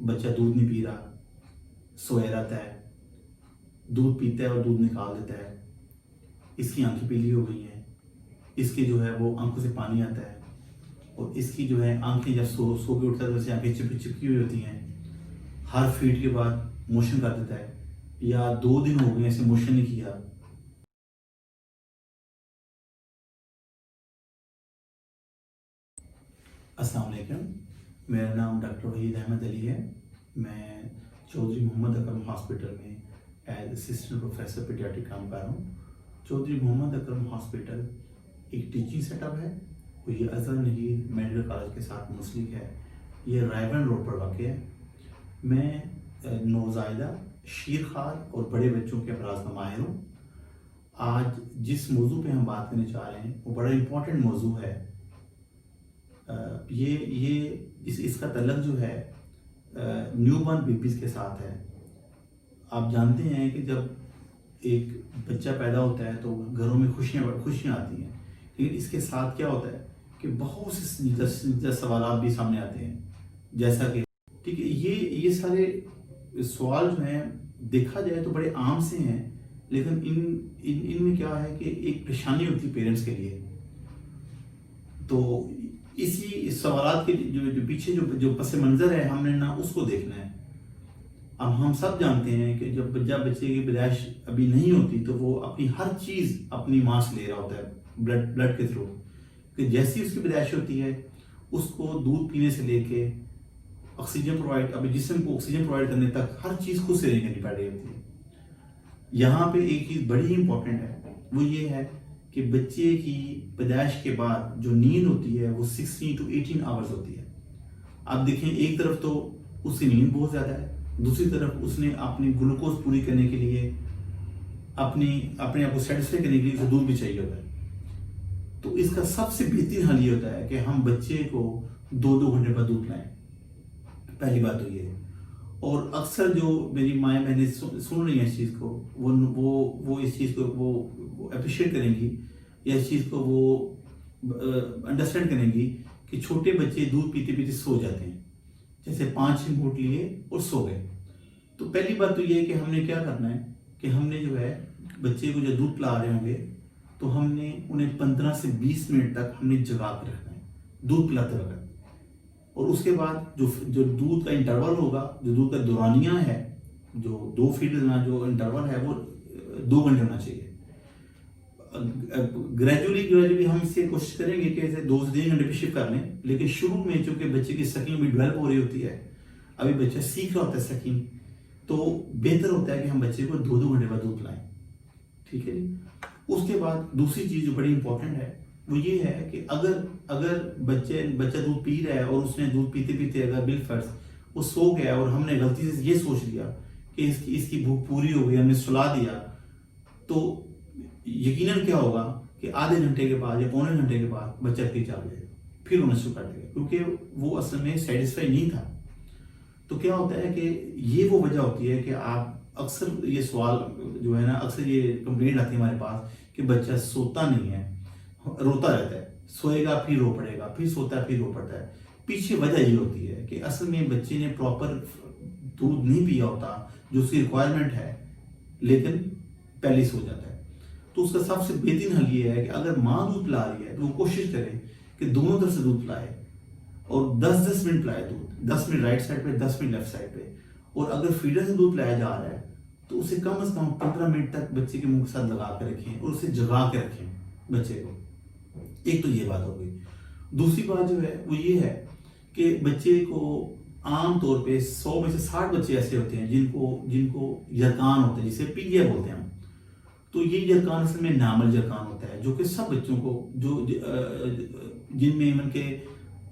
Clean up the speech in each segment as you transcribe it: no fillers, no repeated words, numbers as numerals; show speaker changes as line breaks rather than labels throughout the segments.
بچہ دودھ نہیں پی رہا، سویا رہتا ہے، دودھ پیتا ہے اور دودھ نکال دیتا ہے، اس کی آنکھیں پیلی ہو گئی ہیں، اس کے جو ہے وہ آنکھوں سے پانی آتا ہے، اور اس کی جو ہے آنکھیں جب سو کے اٹھتا ہے تو اسے آنکھیں چپکی ہوئی ہوتی ہیں، ہر فیڈ کے بعد موشن کر دیتا ہے، یا 2 دن ہو گئے اسے موشن نہیں کیا۔ السلام علیکم، میرا نام ڈاکٹر وحید احمد علی ہے۔ میں چودھری محمد اکرم ہاسپٹل میں ایز اسسٹنٹ پروفیسر پیڈیاٹرک کام کر رہا ہوں۔ چودھری محمد اکرم ہاسپٹل ایک ٹیچنگ سیٹ اپ ہے، اور یہ اظہر نگین میڈیکل کالج کے ساتھ منسلک ہے۔ یہ رائے بند روڈ پر واقع ہے۔ میں نوزائیدہ، شیرخوار اور بڑے بچوں کے امراض کا ماہر ہوں۔ آج جس موضوع پہ ہم بات کرنے چاہ رہے ہیں وہ بڑا امپورٹنٹ موضوع ہے۔ اس کا تعلق جو ہے نیو بورن بیبیز کے ساتھ ہے۔ آپ جانتے ہیں کہ جب ایک بچہ پیدا ہوتا ہے تو گھروں میں خوشیاں آتی ہیں، لیکن اس کے ساتھ کیا ہوتا ہے کہ بہت سے سوالات بھی سامنے آتے ہیں، جیسا کہ ٹھیک ہے، یہ سارے سوال جو ہیں دیکھا جائے تو بڑے عام سے ہیں، لیکن ان میں کیا ہے کہ ایک پریشانی ہوتی ہے پیرنٹس کے لیے۔ تو اسی سوالات کے جو پیچھے جو پس منظر ہے، ہم نے نہ اس کو دیکھنا ہے۔ اب ہم سب جانتے ہیں کہ جب بچے کی پیدائش ابھی نہیں ہوتی تو وہ اپنی ہر چیز اپنی ماں سے لے رہا ہوتا ہے بلڈ کے تھرو، کہ جیسی اس کی پیدائش ہوتی ہے اس کو دودھ پینے سے لے کے آکسیجن ابھی جسم کو آکسیجن پرووائڈ کرنے تک ہر چیز خود سے نہیں کرنی پڑ رہی ہوتی ہے۔ یہاں پہ ایک چیز بڑی امپورٹنٹ ہے، وہ یہ ہے کہ بچے کی پیدائش کے بعد جو نیند ہوتی ہے وہ 16 to 18 آورز ہوتی ہے۔ اب دیکھیں، ایک طرف تو اس کی نیند بہت زیادہ ہے، دوسری طرف اس نے اپنی گلوکوز پوری کرنے کے لیے اپنے آپ کو سیٹسفائی کرنے کے لیے دودھ بھی چاہیے ہوتا ہے۔ تو اس کا سب سے بہترین حل یہ ہوتا ہے کہ ہم بچے کو 2 گھنٹے پر دودھ پلائیں۔ پہلی بات تو یہ ہے، اور اکثر جو میری مائیں بہنیں سن رہی ہیں اس چیز کو، وہ اس چیز کو وہ اپریشیٹ کریں گی، یا اس چیز کو وہ انڈرسٹینڈ کریں گی کہ چھوٹے بچے دودھ پیتے پیتے سو جاتے ہیں، جیسے 5 گھونٹ لیے اور سو گئے۔ تو پہلی بات تو یہ ہے کہ ہم نے کیا کرنا ہے کہ ہم نے جو ہے بچے کو جب دودھ پلا رہے ہوں گے تو ہم نے انہیں 15 سے 20 منٹ تک ہم نے جگا کے رکھنا ہے دودھ پلاتے وقت۔ اور اس کے بعد جو دودھ کا انٹرول ہوگا، جو دودھ کا دورانیہ ہے، جو 2 فیڈ جو انٹرول ہے وہ 2 گھنٹے ہونا چاہیے۔ گریجولی ہم اس سے کوشش کریں گے کہ اسے 2 سے 3 گھنٹے پہ شفٹ کر لیں، لیکن شروع میں چونکہ بچے کی سکنگ بھی ڈیولپ ہو رہی ہوتی ہے، ابھی بچہ سیکھ رہا ہوتا ہے سکنگ، تو بہتر ہوتا ہے کہ ہم بچے کو 2 گھنٹے بعد دودھ پلائیں۔ ٹھیک ہے جی۔ اس کے بعد دوسری چیز جو بڑی امپورٹنٹ ہے وہ یہ ہے کہ اگر بچہ دودھ پی رہا ہے اور اس نے دودھ پیتے پیتے اگر بالفرض وہ سو گیا اور ہم نے غلطی سے یہ سوچ لیا کہ اس کی بھوک پوری ہو گئی، ہم نے سلا دیا، تو یقیناً کیا ہوگا کہ آدھے گھنٹے کے بعد یا پونے گھنٹے کے بعد بچہ پھر جاگ جائے گا، پھر رونا شروع کر دے گا، کیونکہ وہ اصل میں سیٹسفائی نہیں تھا۔ تو کیا ہوتا ہے کہ یہ وہ وجہ ہوتی ہے کہ آپ اکثر یہ سوال جو ہے نا، اکثر یہ کمپلینٹ آتی ہے ہمارے پاس کہ بچہ سوتا نہیں ہے، روتا رہتا ہے، سوئے گا پھر رو پڑے گا، پھر سوتا ہے پھر رو پڑتا ہے۔ پیچھے وجہ یہ ہوتی ہے کہ اصل میں بچے نے پراپر دودھ نہیں پیا ہوتا جو اس کی ریکوائرمنٹ ہے، لیکن پہلے سو جاتا ہے۔ تو اس کا سب سے بہترین حل یہ ہے کہ اگر ماں دودھ پلا رہی ہے تو وہ کوشش کرے کہ دونوں طرف سے دودھ پلائے، اور 10 منٹ پلائے دودھ، 10 منٹ رائٹ سائڈ پہ، 10 منٹ لیفٹ سائڈ پہ۔ اور اگر فیڈر سے دودھ پلایا جا رہا ہے تو اسے کم از کم 15 منٹ تک بچے کے منہ کے ساتھ لگا کے رکھیں اور اسے جگا کے رکھیں بچے کو۔ ایک تو یہ بات ہو گئی۔ دوسری بات جو ہے وہ یہ ہے کہ بچے کو عام طور پہ 100 میں سے 60 بچے ایسے ہوتے ہیں جن کو یرقان ہوتا ہے، جسے پیلیا بولتے ہیں ہم۔ تو یہ یرقان اصل میں نارمل یرقان ہوتا ہے، جو کہ سب بچوں کو جن میں ان کے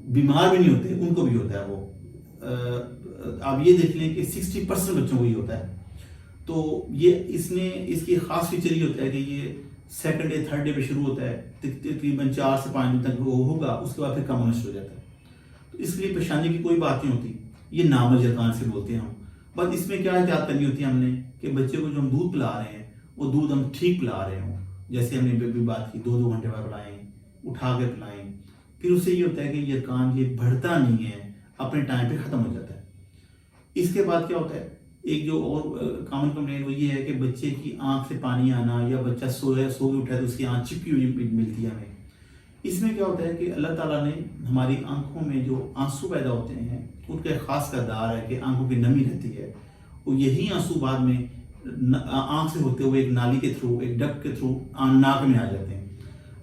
بیمار بھی نہیں ہوتے ان کو بھی ہوتا ہے۔ وہ آپ یہ دیکھ لیں کہ 60% بچوں کو یہ ہوتا ہے۔ تو یہ اس کی خاص فیچر یہ ہوتا ہے کہ یہ سیکنڈ ڈے تھرڈ ڈے پہ شروع ہوتا ہے، تقریباً 4 سے 5 دن تک وہ ہوگا، اس کے بعد پھر کم ہونا شروع ہو جاتا ہے۔ تو اس لیے پریشانی کی کوئی بات نہیں ہوتی، یہ نارمل یرقان سے بولتے ہیں ہم۔ بس اس میں کیا احتیاط کرنی ہوتی ہے ہم نے کہ بچے کو جو ہم دودھ پلا رہے ہیں وہ دودھ ہم ٹھیک پلا رہے ہوں، جیسے ہم نے بھی بات کی 2 گھنٹے بعد پلائیں، اٹھا کے پلائیں۔ پھر اس سے یہ ہوتا ہے کہ یرقان یہ بڑھتا نہیں ہے، اپنے ٹائم پہ ختم ہو جاتا ہے۔ اس کے بعد کیا ہوتا ہے، ایک جو اور کامن کمپلین وہ یہ ہے کہ بچے کی آنکھ سے پانی آنا، یا بچہ سو کے اٹھا ہے تو اس کی آنکھ چپکی ہوئی ملتی ہے ہمیں. اس میں کیا ہوتا ہے کہ اللہ تعالیٰ نے ہماری آنکھوں میں جو آنسو پیدا ہوتے ہیں ان کا ایک خاص کردار ہے کہ آنکھوں کی نمی رہتی ہے، اور یہی آنسو بعد میں آنکھ سے ہوتے ہوئے ایک نالی کے تھرو، ایک ڈکٹ کے تھرو ناک میں آ جاتے ہیں.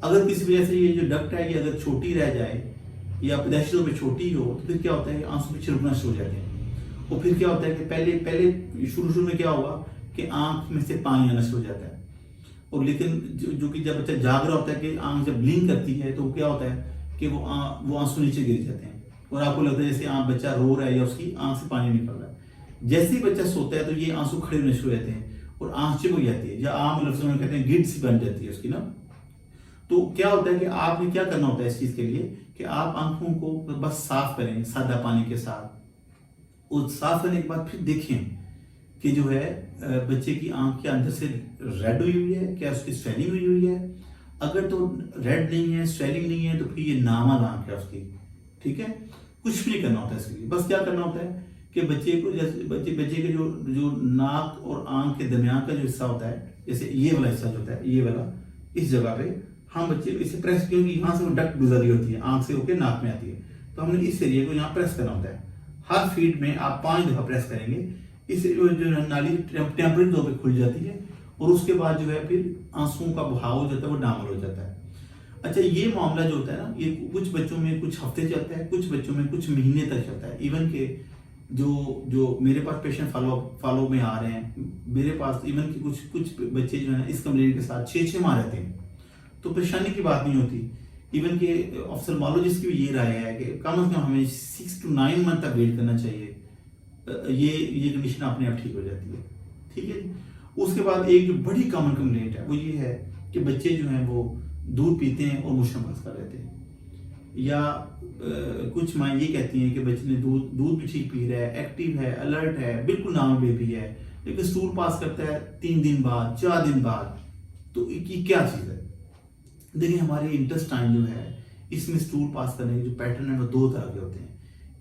اگر کسی وجہ سے یہ جو ڈکٹ ہے یہ اگر چھوٹی رہ جائے یا پیدائشی طور پہ چھوٹی ہو تو پھر کیا ہوتا ہے کہ آنسو پہ چھڑکنا شروع ہو جاتے ہیں. اور پھر کیا ہوتا ہے کہ پہلے شروع میں کیا ہوگا کہ آنکھ میں سے پانی آنا شروع ہو جاتا ہے. اور لیکن جو کہ جب بچہ جاگ رہا ہوتا ہے کہ آنکھ جب بلنک کرتی ہے تو کیا ہوتا ہے کہ وہ آنسو نیچے گر جاتے ہیں، اور آپ کو لگتا ہے جیسے بچہ رو رہا ہے یا اس کی آنکھ سے پانی نکل رہا ہے. جیسے ہی بچہ سوتا ہے تو یہ آنسو کھڑے ہونے شروع ہوتے ہیں اور آنکھ چپک جاتی ہے، یا عام لفظوں میں کہتے ہیں گڈ سی بن جاتی ہے اس کی نا. تو کیا ہوتا ہے کہ آپ نے کیا کرنا ہوتا ہے اس چیز کے لیے کہ آپ آنکھوں کو بس صاف کریں سادہ پانی کے ساتھ، اور صاف کرنے کے بعد پھر دیکھیں کہ جو ہے بچے کی آنکھ کے اندر سے ریڈ ہوئی ہے، کیا اس کی سویلنگ ہوئی ہے. اگر تو ریڈ نہیں ہے، سویلنگ نہیں ہے، تو پھر یہ نارمل آنکھ ہے اس کی. ٹھیک ہے، کچھ بھی نہیں کرنا ہوتا ہے اس کے لیے. بس کیا کرنا ہوتا ہے کہ بچے کو بچے کے جو ناک اور آنکھ کے درمیان کا جو حصہ ہوتا ہے، جیسے یہ والا حصہ جو ہوتا ہے، یہ والا، اس جگہ پہ ہم بچے کو اسے پریس، کیونکہ یہاں سے وہ ڈکٹ گزر رہی ہوتی ہے، آنکھ سے ہو کے ناک میں آتی ہے، تو ہم نے اس ایریے کو یہاں پریس کرنا ہوتا ہے. ہر فیٹ میں آپ 5 دفعہ پریس کریں گے، اس جو نالی ٹیمپرری طور پہ کھل جاتی ہے، اور اس کے بعد جو ہے پھر آنسوؤں کا بہاؤ جو ہوتا ہے وہ نارمل ہو جاتا ہے. اچھا، یہ معاملہ جو ہوتا ہے نا، یہ کچھ بچوں میں کچھ ہفتے چلتا ہے، کچھ بچوں میں کچھ مہینے تک چلتا ہے. ایون کہ جو میرے پاس پیشنٹ فالو میں آ رہے ہیں، میرے پاس ایون کہ کچھ بچے جو ہیں اس کمپلینٹ کے ساتھ 6 ماہ رہتے ہیں، تو پریشانی کی بات نہیں ہوتی. ایون کہ آفثلمالوجسٹ کی بھی یہ رائے ہے کہ کم از کم ہمیں 6 to 9 منتھ تک ویٹ کرنا چاہیے، یہ کنڈیشن اپنے آپ ٹھیک ہو جاتی ہے. ٹھیک ہے جی. اس کے بعد ایک جو بڑی کامن کمپلینٹ ہے وہ یہ ہے کہ بچے جو ہیں وہ دودھ پیتے ہیں اور مشن باز کر رہتے ہیں، یا کچھ ماں یہ کہتی ہیں کہ بچے نے دودھ بھی ٹھیک پی رہا ہے، ایکٹیو ہے، الرٹ ہے، بالکل نارمل بیبی ہے، لیکن اسٹول پاس کرتا ہے 3 دن بعد، 4 دن بعد. تو یہ کیا چیز ہے؟ دیکھیں، ہمارے انٹسٹائن جو ہے اس میں اسٹول پاس کرنے کے جو پیٹرن ہیں وہ 2 طرح کے ہوتے ہیں.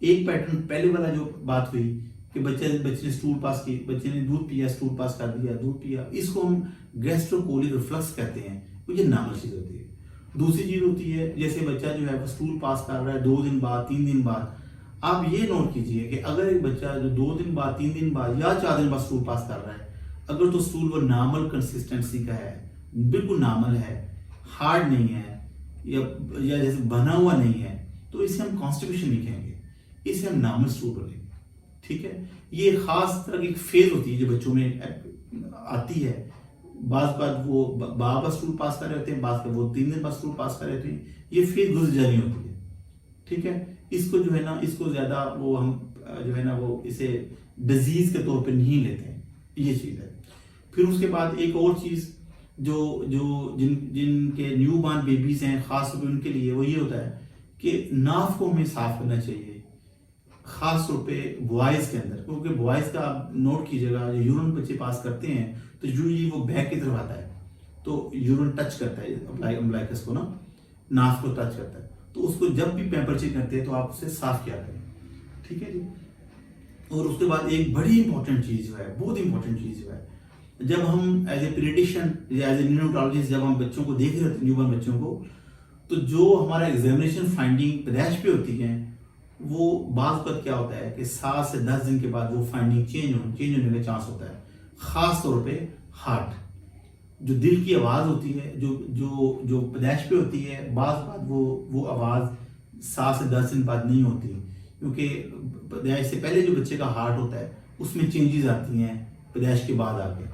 ایک پیٹرن پہلے والا جو بات ہوئی کہ بچے نے اسٹول پاس کی، بچے نے دودھ پیا، اسٹول پاس کر دیا، دودھ پیا، اس کو ہم گیسٹروکولک ریفلکس کہتے ہیں، وہ یہ نارمل چیز ہوتی ہے. دوسری چیز ہوتی ہے جیسے بچہ جو ہے وہ اسٹول پاس کر رہا ہے 2 دن بعد، 3 دن بعد. آپ یہ نوٹ کیجئے کہ اگر ایک بچہ جو 2 دن بعد، 3 دن بعد یا 4 دن بعد اسٹول پاس کر رہا ہے، اگر تو اسٹول وہ نارمل کنسسٹنسی کا ہے، بالکل نارمل ہے، ہارڈ نہیں ہے، یا جیسے بنا ہوا نہیں ہے، تو اسے ہم کانسٹیپیشن نہیں کہیں گے، اسے ہم نارمل اسٹول بولیں گے. ٹھیک ہے. یہ خاص طرح کی ایک فیز ہوتی ہے جو بچوں میں آتی ہے. بعض بات وہ بار اسٹول پاس کر رہے ہوتے ہیں، بعض کا وہ 3 دن بعد اسٹول پاس کر رہے ہوتے ہیں. یہ فیز گزر جانی ہوتی ہے. ٹھیک ہے. اس کو جو ہے نا، اس کو زیادہ وہ ہم جو ہے نا وہ اسے ڈیزیز کے طور پہ نہیں لیتے ہیں. یہ چیز ہے. پھر اس کے بعد ایک اور چیز جن کے نیو بارن بیبیز ہیں، خاص طور پہ ان کے لیے وہ یہ ہوتا ہے کہ ناف کو ہمیں صاف کرنا چاہیے، خاص طور پہ بوائز کے اندر، کیونکہ بوائز کا آپ نوٹ کیجیے گا، جو یورین بچے پاس کرتے ہیں تو یوزلی وہ بیک کی طرف آتا ہے، تو یورین ٹچ کرتا ہے امبلائکس کو نا، ناف کو ٹچ کرتا ہے. تو اس کو جب بھی پیمپر چیک کرتے ہیں تو آپ اسے صاف کیا کریں. ٹھیک ہے جی. اور اس کے بعد ایک بڑی امپورٹنٹ چیز جو ہے، بہت امپورٹنٹ چیز جو ہے، جب ہم ایز اے پیڈیٹیشین یا ایز اے نیوناٹولوجسٹ جب ہم بچوں کو دیکھ رہے ہوتے ہیں، نیو بارن بچوں کو، تو جو ہمارا ایگزامینیشن فائنڈنگ پیدائش پہ ہوتی ہیں، وہ بعض وقت کیا ہوتا ہے کہ 7 سے 10 دن کے بعد وہ فائنڈنگ چینج ہونے کا چانس ہوتا ہے. خاص طور پہ ہارٹ، جو دل کی آواز ہوتی ہے، جو پیدائش پہ ہوتی ہے، بعض بات وہ آواز 7 سے 10 دن بعد نہیں ہوتی، کیونکہ پیدائش سے پہلے جو بچے کا ہارٹ ہوتا ہے اس میں چینجز آتی ہیں پیدائش کے بعد آ کے.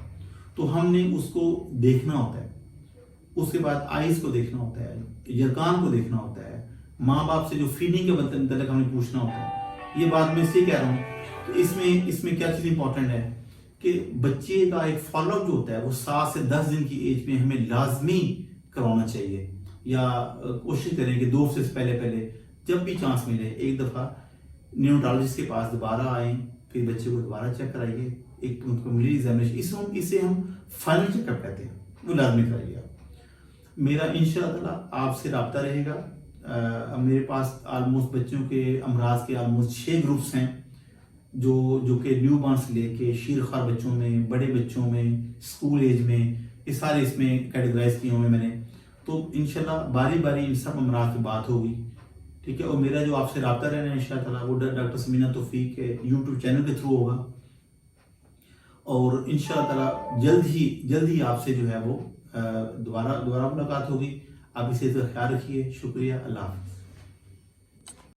تو ہم نے اس کو دیکھنا ہوتا ہے. اس کے بعد آئیز کو دیکھنا ہوتا ہے، یرکان کو دیکھنا ہوتا ہے، ماں باپ سے جو فیڈنگ کے متعلق ہمیں پوچھنا ہوتا ہے. یہ بات میں اس لیے کہہ رہا ہوں کہ اس میں کیا چیز امپورٹنٹ ہے کہ بچے کا ایک فالو اپ جو ہوتا ہے وہ 7 سے 10 دن کی ایج میں ہمیں لازمی کروانا چاہیے، یا کوشش کریں کہ 2 ہفتے سے پہلے جب بھی چانس ملے ایک دفعہ نیوناٹولوجسٹ کے پاس دوبارہ آئیں، پھر بچے کو دوبارہ چیک کرائیے، ایک کمپلیٹ ایگزامینیشن، اسے ہم فائنل چیک اپ کہتے ہیں، وہ لازمی کرائیے. میرا انشاءاللہ آپ سے رابطہ رہے گا. میرے پاس آلموسٹ بچوں کے امراض کے آلموسٹ 6 گروپس ہیں. جو کہ نیو بارن سے لے کے شیرخوار بچوں میں، بڑے بچوں میں، اسکول ایج میں، یہ سارے اس میں کیٹیگرائز کیے ہوئے میں نے. تو انشاءاللہ باری باری ان سب امراض پہ بات ہوگی. ٹھیک ہے. اور میرا جو آپ سے رابطہ رہنا ہے انشاءاللہ وہ ڈاکٹر سمینہ توفیق کے یوٹیوب چینل کے تھرو ہوگا. اور انشاءاللہ جلد ہی آپ سے جو ہے وہ دوبارہ ملاقات ہوگی. آپ اسے خیال رکھیے. شکریہ. اللہ حافظ.